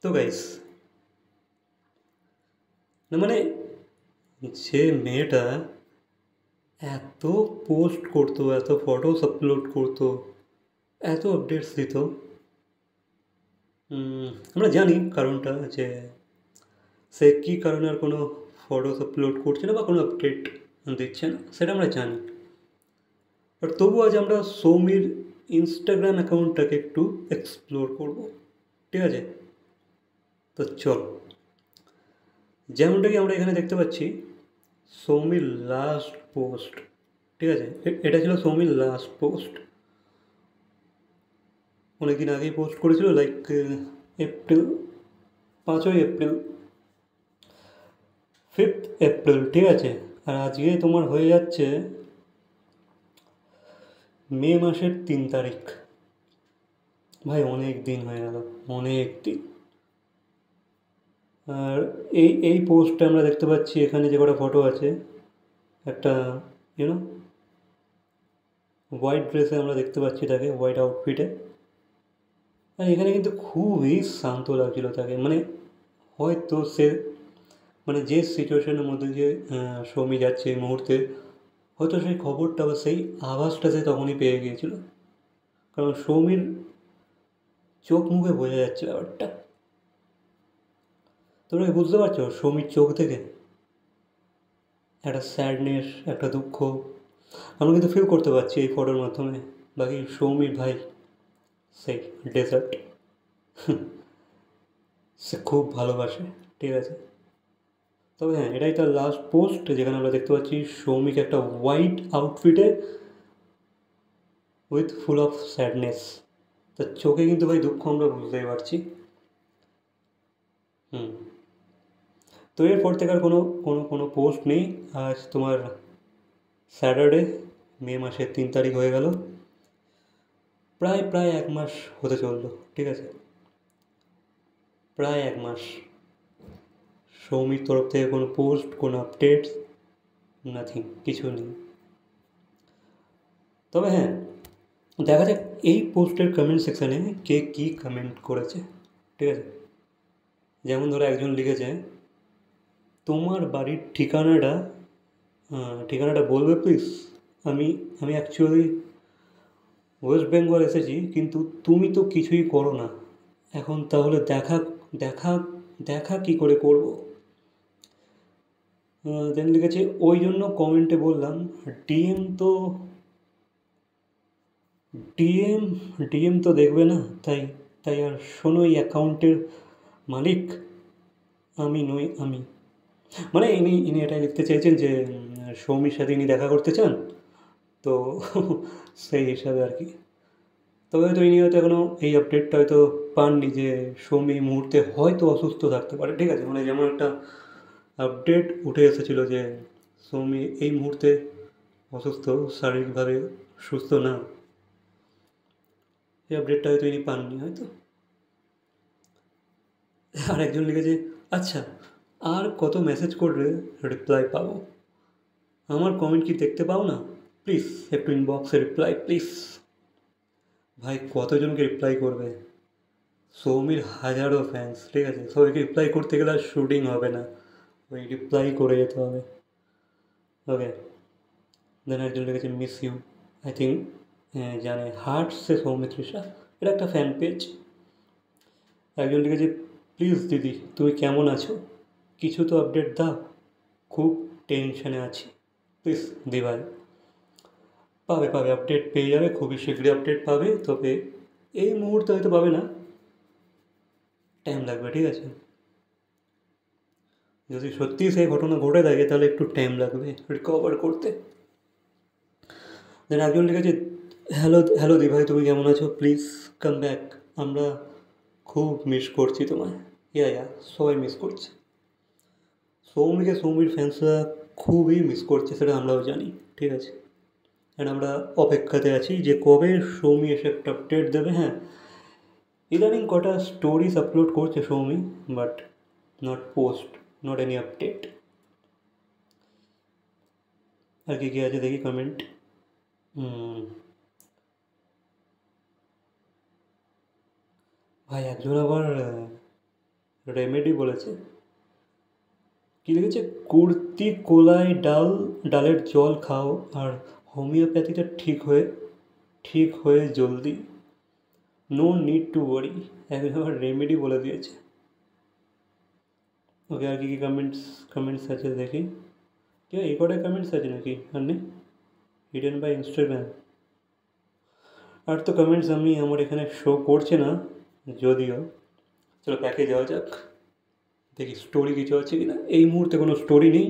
তো গাইস, না মানে যে মেয়েটা এত পোস্ট করতো, এত ফটোস আপলোড করতো, এত আপডেটস দিত, আমরা জানি কারণটা যে সে কী কারণে আর কোনো ফটোস আপলোড করছে না বা কোনো আপডেট দিচ্ছে না, সেটা আমরা জানি। বাট তবু আজ আমরা সৌমির ইনস্টাগ্রাম অ্যাকাউন্টটাকে একটু এক্সপ্লোর করব, ঠিক আছে? তো চল, যেমনটা কি আমরা এখানে দেখতে পাচ্ছি, সৌমির লাস্ট পোস্ট, ঠিক আছে? এটা ছিল সৌমির লাস্ট পোস্ট। অনেকদিন আগেই পোস্ট করেছিল, লাইক এপ্রিল, 5ই এপ্রিল, 5th এপ্রিল, ঠিক আছে? আর আজকে তোমার হয়ে যাচ্ছে মে মাসের 3 তারিখ। ভাই অনেক দিন হয়ে গেল, অনেক দিন। আর এই পোস্টটা আমরা দেখতে পাচ্ছি, এখানে যে কটা ফটো আছে, একটা ইউনো হোয়াইট ড্রেসে আমরা দেখতে পাচ্ছি তাকে, হোয়াইট আউটফিটে। আর এখানে কিন্তু খুবই শান্ত লাগছিল তাকে, মানে হয়তো সে, মানে যে সিচুয়েশনের মধ্যে যে সৌমি যাচ্ছে এই মুহূর্তে, হয়তো সেই খবরটা বা সেই আভাসটা সে তখনই পেয়ে গিয়েছিল। কারণ সৌমির চোখ মুখে বোঝা যাচ্ছে ব্যাপারটা। তোমরা কি বুঝতে পারছো সৌমির চোখ থেকে একটা স্যাডনেস, একটা দুঃখ আমরা কিন্তু ফিল করতে পারছি এই ফটোর মাধ্যমে। বাকি সৌমির ভাই সেই ডেজার্ট, সে খুব ভালোবাসে, ঠিক আছে? তবে হ্যাঁ, এটাই তার লাস্ট পোস্ট, যেখানে আমরা দেখতে পাচ্ছি সৌমিক একটা হোয়াইট আউটফিটে উইথ ফুল অফ স্যাডনেস। তার চোখে কিন্তু ভাই দুঃখ আমরা বুঝতেই পারছি। হুম। তো এরপর থেকে আর কোনো কোনো কোনো পোস্ট নেই। আজ তোমার স্যাটারডে, মে মাসের 3 তারিখ হয়ে গেল। প্রায় প্রায় 1 মাস হতে চললো, ঠিক আছে? প্রায় 1 মাস সৌমির তরফ থেকে কোনো পোস্ট, কোনো আপডেটস, নাথিং, কিছু নেই। তবে হ্যাঁ, দেখা যাক এই পোস্টের কমেন্ট সেকশানে কে কী কমেন্ট করেছে, ঠিক আছে? যেমন ধরো একজন লিখেছে, তোমার বাড়ির ঠিকানাটা ঠিকানাটা বলবে প্লিজ? আমি আমি অ্যাকচুয়ালি ওয়েস্ট বেঙ্গল এসেছি, কিন্তু তুমি তো কিছুই করো না। এখন তাহলে দেখা দেখা দেখা কী করে করব? দেন লিখেছে, ওই জন্য কমেন্টে বললাম, ডিএম তো ডিএম ডিএম তো দেখবে না, তাই তাই আর শোনো, এই অ্যাকাউন্টের মালিক আমি নই আমি। মানে ইনি ইনি এটাই লিখতে চাইছেন যে সৌমির সাথে ইনি দেখা করতে চান, তো সেই হিসাবে আর কি। তবে হয়তো ইনি হয়তো এখনও এই আপডেটটা হয়তো পাননি যে সৌমি এই মুহূর্তে হয়তো অসুস্থ থাকতে পারে, ঠিক আছে? মানে যেমন একটা আপডেট উঠে এসেছিলো যে সৌমি এই মুহূর্তে অসুস্থ, শারীরিকভাবে সুস্থ না, এই আপডেটটা হয়তো ইনি পাননি হয়তো। আর একজন লিখেছে, আচ্ছা, আর কত মেসেজ করলে রিপ্লাই পাবো? আমার কমেন্ট কি দেখতে পাও না? প্লিজ একটু ইনবক্সে রিপ্লাই প্লিজ। ভাই কতজনকে রিপ্লাই করবে? সৌমির হাজারো ফ্যান্স, ঠিক আছে? সবাইকে রিপ্লাই করতে গেলে আর শুটিং হবে না, ওই রিপ্লাই করে যেতে হবে। ওকে, দেন একজন লিখেছে, মিস ইউ। আই থিঙ্ক জানে, হার্টসে সৌমিত্রিষা, এটা একটা ফ্যান পেজ। একজন লিখেছে, প্লিজ দিদি তুমি কেমন আছো, কিছু তো আপডেট দাও, খুব টেনশনে আছি প্লিজ। দি ভাই, পাবে পাবে, আপডেট পেয়ে যাবে, খুবই শীঘ্রই আপডেট পাবে। তবে এই মুহূর্তে হয়তো পাবে না, টাইম লাগবে, ঠিক আছে? যদি সত্যিই সেই ঘটনা ঘটে থাকে তাহলে একটু টাইম লাগবে রিকভার করতে। দেন একজন লিখেছে, হ্যালো হ্যালো দি ভাই তুমি কেমন আছো, প্লিজ কাম ব্যাক, আমরা খুব মিস করছি তোমায়। ইয়া সবাই মিস করছে সৌমিকে, সৌমির ফ্যান্সরা খুবই মিস করছে, সেটা আমরাও জানি, ঠিক আছে? অ্যান্ড আমরা অপেক্ষাতে আছি যে কবে সৌমি এসে একটা আপডেট দেবে। হ্যাঁ, ইদানিং কটা স্টোরিজ আপলোড করছে Soumi, but not post, not any update. আর কি কী আছে দেখি কমেন্ট। ভাই একজন আবার রেমেডি বলেছে, কী লিখেছে, কুর্তি কোলায় ডালের জল খাও আর হোমিওপ্যাথিটা ঠিক হয়ে জলদি, নো নিড টু ওয়ারি। একবার রেমেডি বলে দিয়েছে। ওকে, আর কি কমেন্টস আছে দেখি। কি এই কটাই কমেন্টস আছে নাকি, আর নেই? Hidden by Instagram. আর তো কমেন্টস আমার এখানে শো করছে না যদিও। চলো প্যাকে যাওয়া যাক, দেখি স্টোরি কিছু আছে কি না। এই মুহূর্তে কোনো স্টোরি নেই।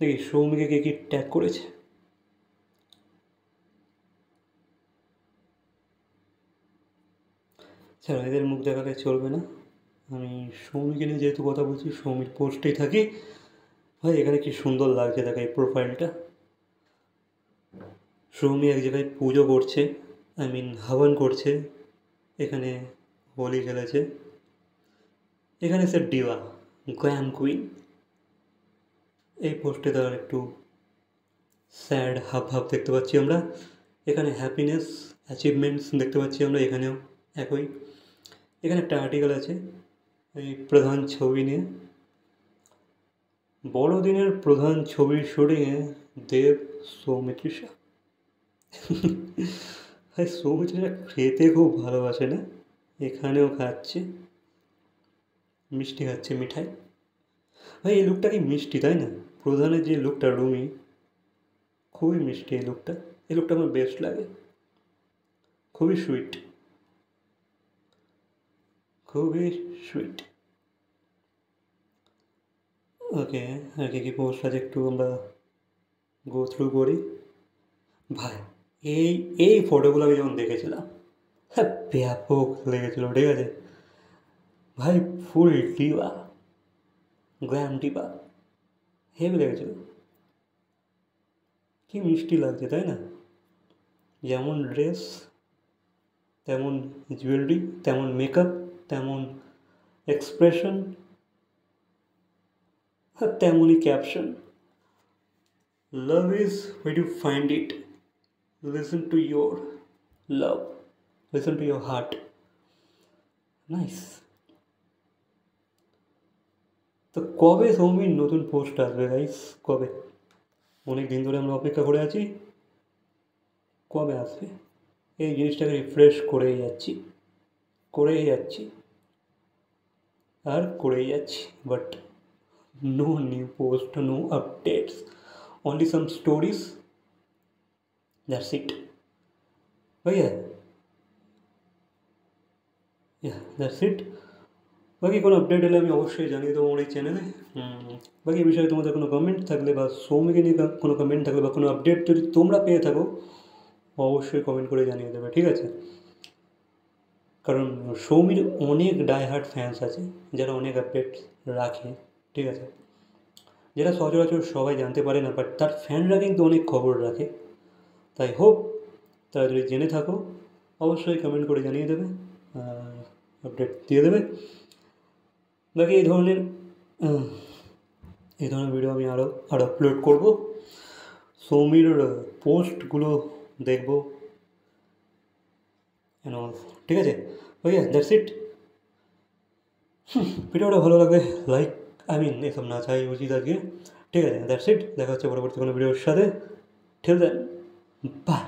দেখি সৌমিকে কে কি ট্যাগ করেছে। স্যার এদের মুখ দেখালে চলবে না। আমি সৌমিকে নিয়ে যেহেতু কথা বলছি, সৌমির পোস্টেই থাকি। ভাই এখানে কি সুন্দর লাগছে দেখা এই প্রোফাইলটা। সৌমি এক জায়গায় পুজো করছে, হবন করছে। এখানে হোলি খেলেছে। এখানে সে ডিভা, গ্ল্যাম কুইন। এই পোস্টে তার একটু স্যাড হাব দেখতে পাচ্ছি আমরা। এখানে হ্যাপিনেস অ্যাচিভমেন্টস দেখতে পাচ্ছি আমরা, এখানেও একই। এখানে একটা আর্টিকেল আছে এই প্রধান ছবি নিয়ে। বড়দিনের প্রধান ছবির শুটিংয়ে দেব সৌমিত্রিষা। ভাই সৌমিত্রিষা খেতে খুব ভালোবাসে না? এখানেও খাচ্ছে, মিষ্টি খাচ্ছে, মিঠাই। ভাই এই লুকটা কি মিষ্টি, তাই না? প্রধানের যে লুকটা রুমি, খুবই মিষ্টি এই লুকটা। এই লুকটা আমার বেস্ট লাগে, খুবই সুইট, খুবই সুইট। ওকে, আর কি পোস্ট আছে একটু আমরা গো থ্রু করি। ভাই এই এই ফটোগুলো আমি যখন দেখেছিলাম, হ্যাঁ ব্যাপক লেগেছিলো, ঠিক আছে ভাই। ফুল ডিবা, গ্ল্যাম ডিবা, হেভি লেগেছিল। কি মিষ্টি লাগছে তাই না? যেমন ড্রেস, তেমন জুয়েলারি, তেমন মেকআপ, তেমন এক্সপ্রেশন, আর তেমনই caption. Love is where you find it, listen to your love, listen to your heart. Nice. তো কবে সৌমির নতুন পোস্ট আসবে গাইস, কবে? অনেক দিন ধরে আমরা অপেক্ষা করে আছি, কবে আসবে? এই জিনিসটাকে রিফ্রেশ করেই যাচ্ছি আর করেই যাচ্ছি, but no new post, no updates, only some stories, that's it. ভাইয়া দ্যাটস ইট। বাকি কোনো আপডেট এলে আমি অবশ্যই জানিয়ে দেবো আমার এই চ্যানেলে। বাকি এই বিষয়ে তোমাদের কোনো কমেন্ট থাকলে বা সৌমিকে নিয়ে কোনো কমেন্ট থাকলে বা কোনো আপডেট যদি তোমরা পেয়ে থাকো, অবশ্যই কমেন্ট করে জানিয়ে দেবে, ঠিক আছে? কারণ সৌমির অনেক ডাইহার্ট ফ্যান্স আছে যারা অনেক আপডেট রাখে, ঠিক আছে? যেটা সচরাচর সবাই জানতে পারে না, বাট তার ফ্যানরা কিন্তু অনেক খবর রাখে। তাই হোপ তারা যদি জেনে থাকো অবশ্যই কমেন্ট করে জানিয়ে দেবে, আপডেট দিয়ে দেবে। বাকি এই ধরনের ভিডিও আমি আরও আপলোড করবো। সৌমির পোস্টগুলো দেখবো, ঠিক আছে? ওকে, দ্যাটস ইট। ভিডিওটা ভালো লাগলে লাইক, এসব না চাই উচিত আজকে, ঠিক আছে? That's it. দেখা হচ্ছে পরবর্তী কোনো ভিডিওর সাথে। ঠিক দেন, বাই।